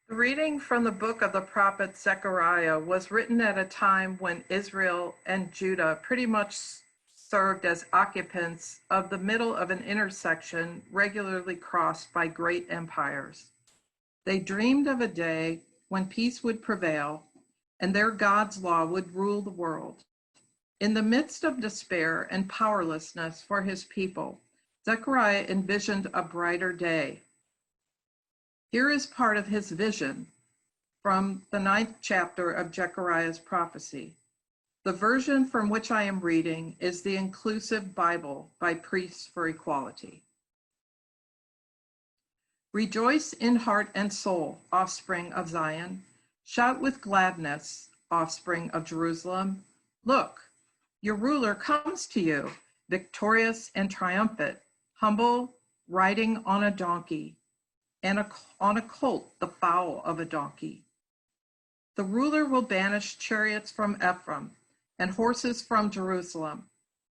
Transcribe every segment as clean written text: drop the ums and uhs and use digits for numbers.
The reading from the book of the prophet Zechariah was written at a time when Israel and Judah pretty much served as occupants of the middle of an intersection regularly crossed by great empires. They dreamed of a day when peace would prevail and their God's law would rule the world. In the midst of despair and powerlessness for his people, Zechariah envisioned a brighter day. Here is part of his vision from the 9th chapter of Zechariah's prophecy. The version from which I am reading is the Inclusive Bible by Priests for Equality. Rejoice in heart and soul, offspring of Zion. Shout with gladness, offspring of Jerusalem. Look, your ruler comes to you, victorious and triumphant, humble, riding on a donkey, and on a colt, the foal of a donkey. The ruler will banish chariots from Ephraim and horses from Jerusalem.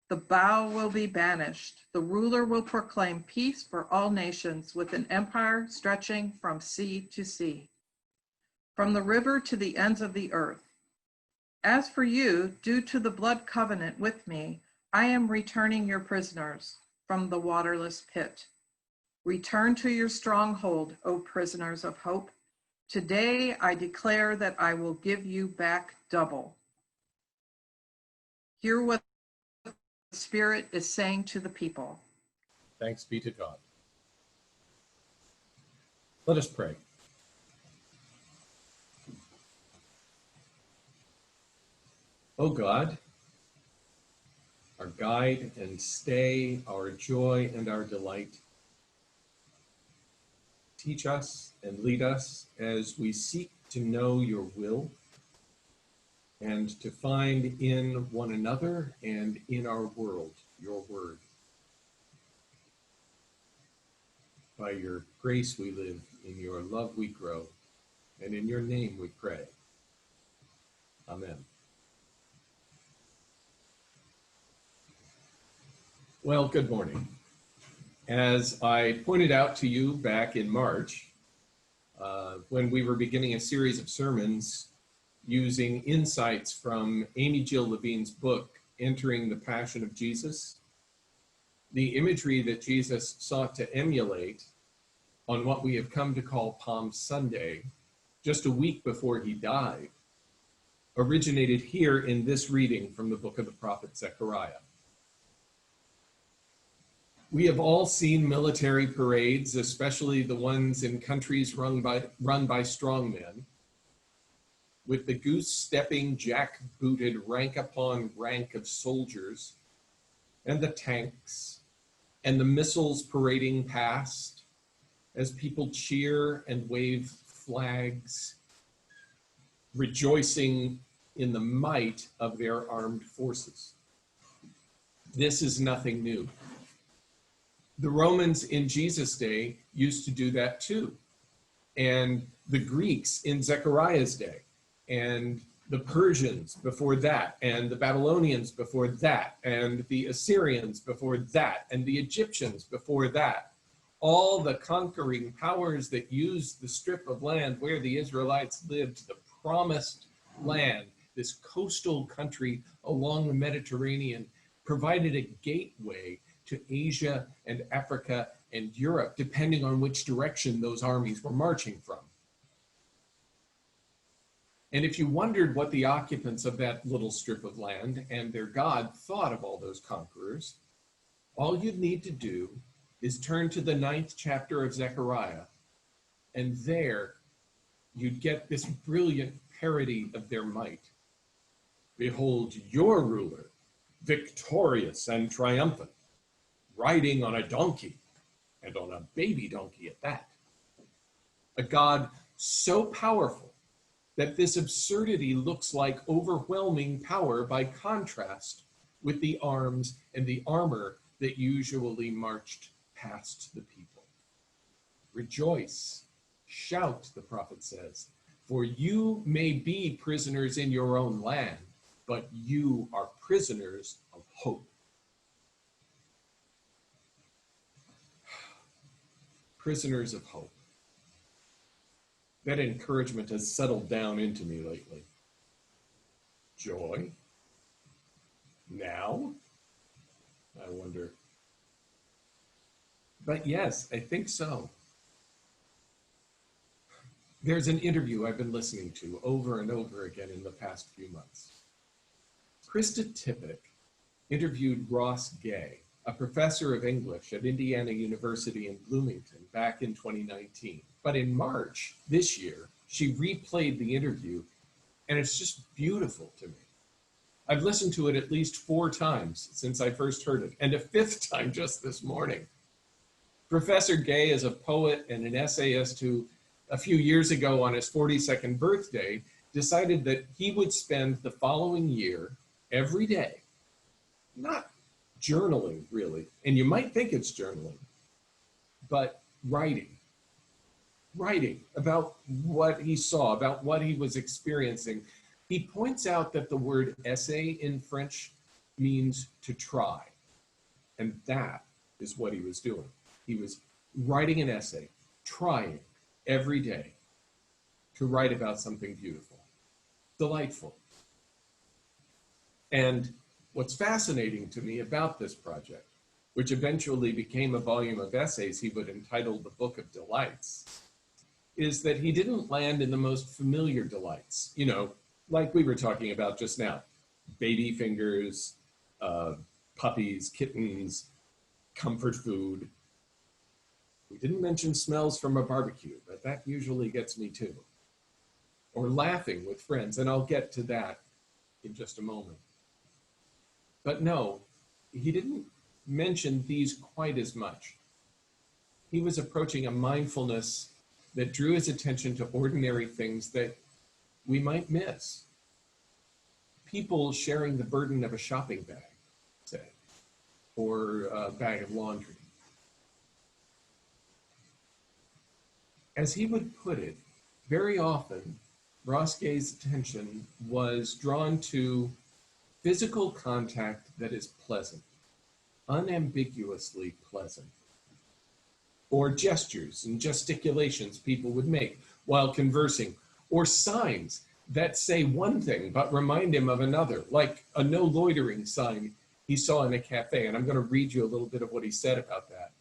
The bow will be banished. The ruler will proclaim peace for all nations with an empire stretching from sea to sea, from the river to the ends of the earth. As for you, due to the blood covenant with me, I am returning your prisoners from the waterless pit. Return to your stronghold, O prisoners of hope. Today I declare that I will give you back double. Hear what the Spirit is saying to the people. Thanks be to God. Let us pray. O God, our guide and stay, our joy and our delight, teach us and lead us as we seek to know your will and to find in one another and in our world your word. By your grace we live, in your love we grow, and in your name we pray. Amen. Well, good morning. As I pointed out to you back in March, when we were beginning a series of sermons using insights from Amy Jill Levine's book, Entering the Passion of Jesus, the imagery that Jesus sought to emulate on what we have come to call Palm Sunday, just a week before he died, originated here in this reading from the book of the prophet Zechariah. We have all seen military parades, especially the ones in countries run by strong men, with the goose-stepping, jack-booted rank upon rank of soldiers, and the tanks, and the missiles parading past as people cheer and wave flags, rejoicing in the might of their armed forces. This is nothing new. The Romans in Jesus' day used to do that too. And the Greeks in Zechariah's day, and the Persians before that, and the Babylonians before that, and the Assyrians before that, and the Egyptians before that. All the conquering powers that used the strip of land where the Israelites lived, the promised land, this coastal country along the Mediterranean, provided a gateway to Asia and Africa and Europe, depending on which direction those armies were marching from. And if you wondered what the occupants of that little strip of land and their God thought of all those conquerors, all you'd need to do is turn to the 9th chapter of Zechariah, and there you'd get this brilliant parody of their might. Behold your ruler, victorious and triumphant, riding on a donkey, and on a baby donkey at that. A God so powerful that this absurdity looks like overwhelming power by contrast with the arms and the armor that usually marched past the people. Rejoice, shout, the prophet says, for you may be prisoners in your own land, but you are prisoners of hope. Prisoners of hope. That encouragement has settled down into me lately. Joy? Now? I wonder. But yes, I think so. There's an interview I've been listening to over and over again in the past few months. Krista Tippett interviewed Ross Gay, a professor of English at Indiana University in Bloomington, back in 2019. But in March this year, she replayed the interview, and it's just beautiful to me. I've listened to it at least 4 times since I first heard it, and a 5th time just this morning. Professor Gay is a poet and an essayist who, a few years ago on his 42nd birthday, decided that he would spend the following year every day, not journaling really, and you might think it's journaling, but writing about what he saw, about what he was experiencing. He points out that the word essay in French means to try, and that is what he was doing. He was writing an essay, trying every day to write about something beautiful, delightful. And what's fascinating to me about this project, which eventually became a volume of essays he would entitle The Book of Delights, is that he didn't land in the most familiar delights, you know, like we were talking about just now. Baby fingers, puppies, kittens, comfort food. We didn't mention smells from a barbecue, but that usually gets me too. Or laughing with friends, and I'll get to that in just a moment. But no, he didn't mention these quite as much. He was approaching a mindfulness that drew his attention to ordinary things that we might miss. People sharing the burden of a shopping bag, say, or a bag of laundry. As he would put it, very often, Ross Gay's attention was drawn to physical contact that is pleasant, unambiguously pleasant, or gestures and gesticulations people would make while conversing, or signs that say one thing but remind him of another, like a no loitering sign he saw in a cafe. And I'm going to read you a little bit of what he said about that.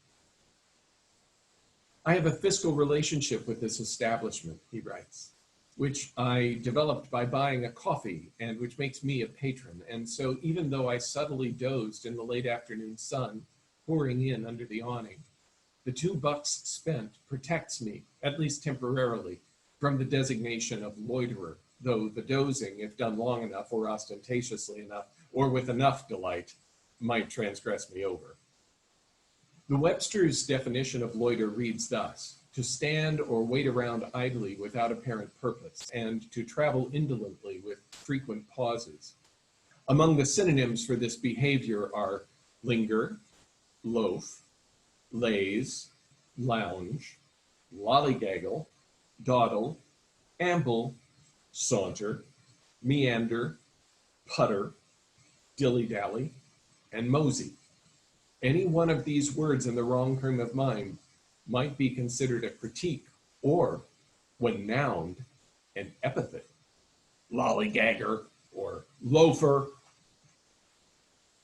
I have a fiscal relationship with this establishment, he writes, which I developed by buying a coffee and which makes me a patron. And so even though I subtly dozed in the late afternoon sun pouring in under the awning, the $2 spent protects me, at least temporarily, from the designation of loiterer, though the dozing, if done long enough or ostentatiously enough, or with enough delight, might transgress me over. The Webster's definition of loiter reads thus: to stand or wait around idly without apparent purpose, and to travel indolently with frequent pauses. Among the synonyms for this behavior are linger, loaf, laze, lounge, lollygaggle, dawdle, amble, saunter, meander, putter, dilly-dally, and mosey. Any one of these words in the wrong frame of mind might be considered a critique, or, when nouned, an epithet. Lollygagger or loafer.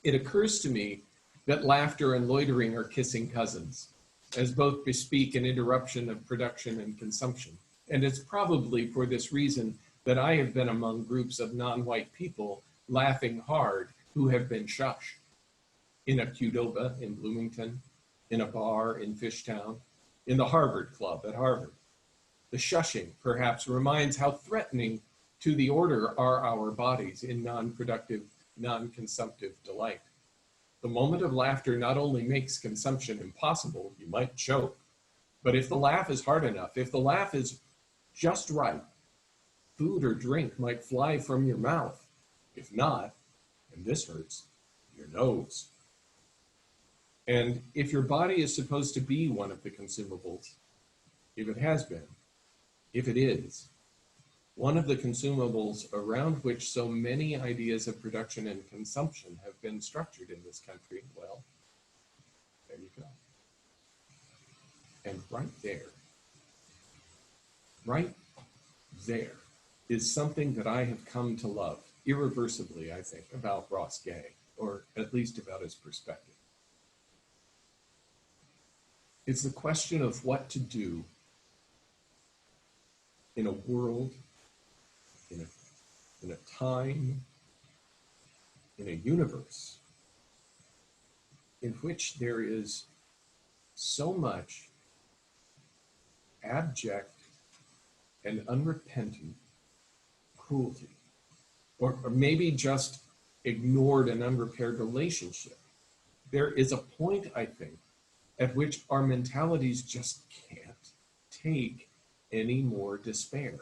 It occurs to me that laughter and loitering are kissing cousins, as both bespeak an interruption of production and consumption. And it's probably for this reason that I have been among groups of non-white people laughing hard who have been shushed. In a Qdoba in Bloomington, in a bar in Fishtown, in the Harvard Club at Harvard. The shushing perhaps reminds how threatening to the order are our bodies in non-productive, non-consumptive delight. The moment of laughter not only makes consumption impossible, you might choke, but if the laugh is hard enough, if the laugh is just right, food or drink might fly from your mouth. If not, and this hurts, your nose. And if your body is supposed to be one of the consumables, if it has been, if it is, one of the consumables around which so many ideas of production and consumption have been structured in this country, well, there you go. And right there, right there is something that I have come to love irreversibly, I think, about Ross Gay, or at least about his perspective. It's the question of what to do in a world, in a time, in a universe in which there is so much abject and unrepentant cruelty, or maybe just ignored and unrepaired relationship. There is a point, I think, at which our mentalities just can't take any more despair.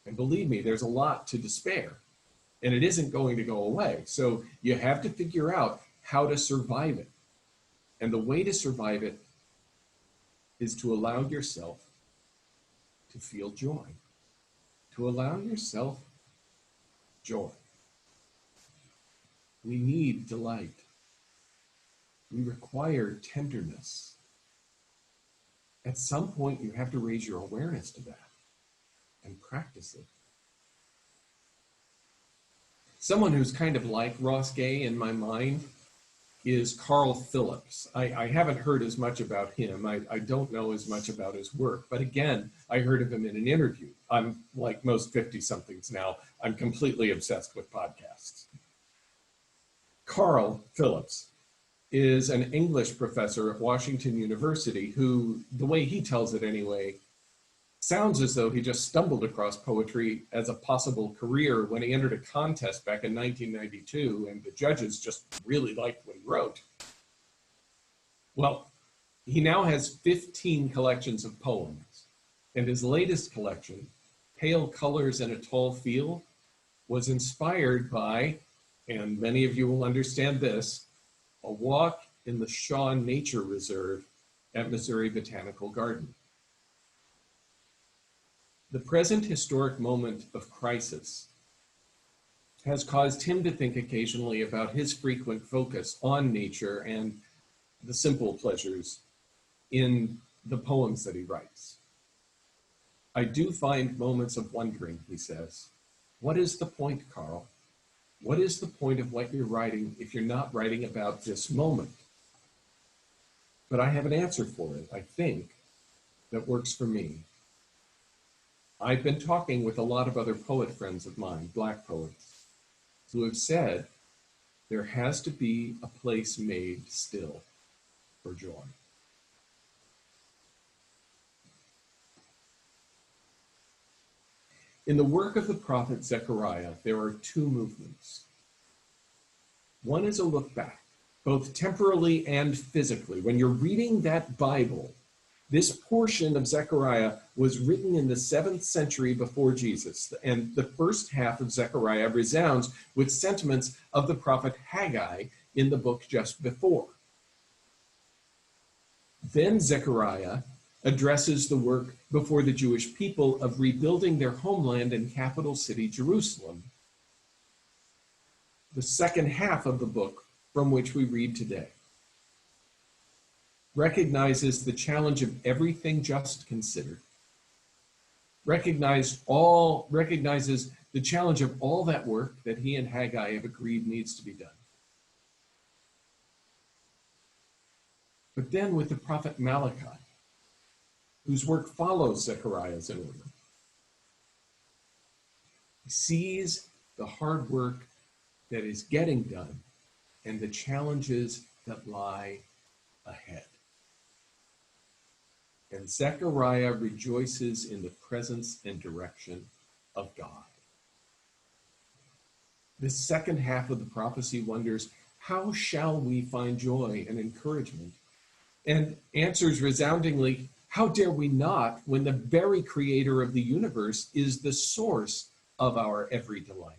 And believe me, there's a lot to despair, and it isn't going to go away. So you have to figure out how to survive it. And the way to survive it is to allow yourself to feel joy, to allow yourself joy. We need delight. We require tenderness. At some point, you have to raise your awareness to that and practice it. Someone who's kind of like Ross Gay in my mind is Carl Phillips. I haven't heard as much about him. I don't know as much about his work, but again, I heard of him in an interview. I'm like most 50-somethings now, I'm completely obsessed with podcasts. Carl Phillips is an English professor at Washington University who, the way he tells it anyway, sounds as though he just stumbled across poetry as a possible career when he entered a contest back in 1992, and the judges just really liked what he wrote. Well, he now has 15 collections of poems, and his latest collection, Pale Colors and a Tall Field, was inspired by, and many of you will understand this, a walk in the Shaw Nature Reserve at Missouri Botanical Garden. The present historic moment of crisis has caused him to think occasionally about his frequent focus on nature and the simple pleasures in the poems that he writes. I do find moments of wondering, he says. What is the point, Carl? What is the point of what you're writing if you're not writing about this moment? But I have an answer for it, I think, that works for me. I've been talking with a lot of other poet friends of mine, Black poets, who have said there has to be a place made still for joy. In the work of the prophet Zechariah, there are two movements. One is a look back, both temporally and physically. When you're reading that Bible, this portion of Zechariah was written in the 7th century before Jesus, and the first half of Zechariah resounds with sentiments of the prophet Haggai in the book just before. Then Zechariah addresses the work before the Jewish people of rebuilding their homeland and capital city, Jerusalem. The second half of the book from which we read today recognizes the challenge of everything just considered, recognizes the challenge of all that work that he and Haggai have agreed needs to be done. But then with the prophet Malachi, whose work follows Zechariah's in order, he sees the hard work that is getting done and the challenges that lie ahead. And Zechariah rejoices in the presence and direction of God. The second half of the prophecy wonders, how shall we find joy and encouragement? And answers resoundingly, how dare we not, when the very creator of the universe is the source of our every delight?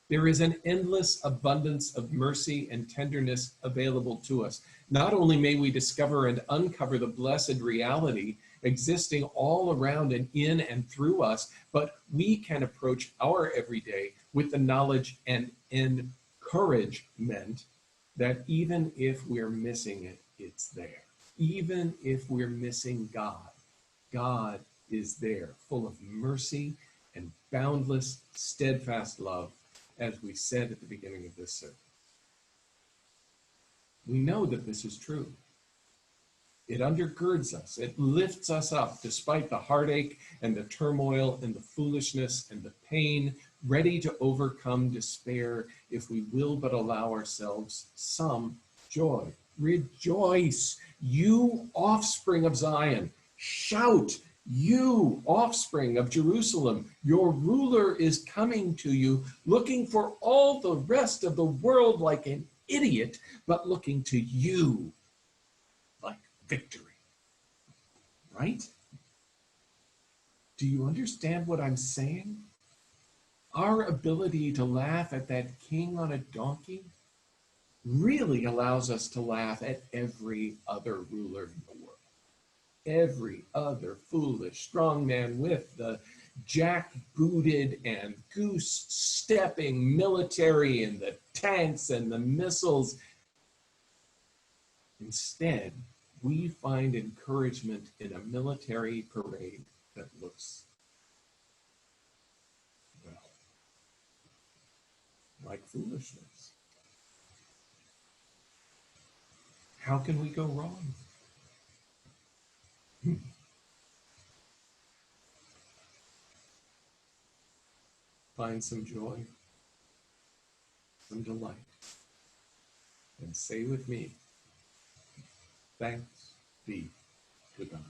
There is an endless abundance of mercy and tenderness available to us. Not only may we discover and uncover the blessed reality existing all around and in and through us, but we can approach our everyday with the knowledge and encouragement that even if we're missing it, it's there. Even if we're missing God, God is there, full of mercy and boundless, steadfast love, as we said at the beginning of this service. We know that this is true. It undergirds us. It lifts us up despite the heartache and the turmoil and the foolishness and the pain, ready to overcome despair if we will but allow ourselves some joy. Rejoice, you offspring of Zion. Shout, you offspring of Jerusalem. Your ruler is coming to you, looking for all the rest of the world like an idiot, but looking to you like victory. Right? Do you understand what I'm saying? Our ability to laugh at that king on a donkey really allows us to laugh at every other ruler in the world. Every other foolish strong man with the jack-booted and goose-stepping military and the tanks and the missiles. Instead, we find encouragement in a military parade that looks, well, like foolishness. How can we go wrong? Find some joy, some delight, and say with me, thanks be to God.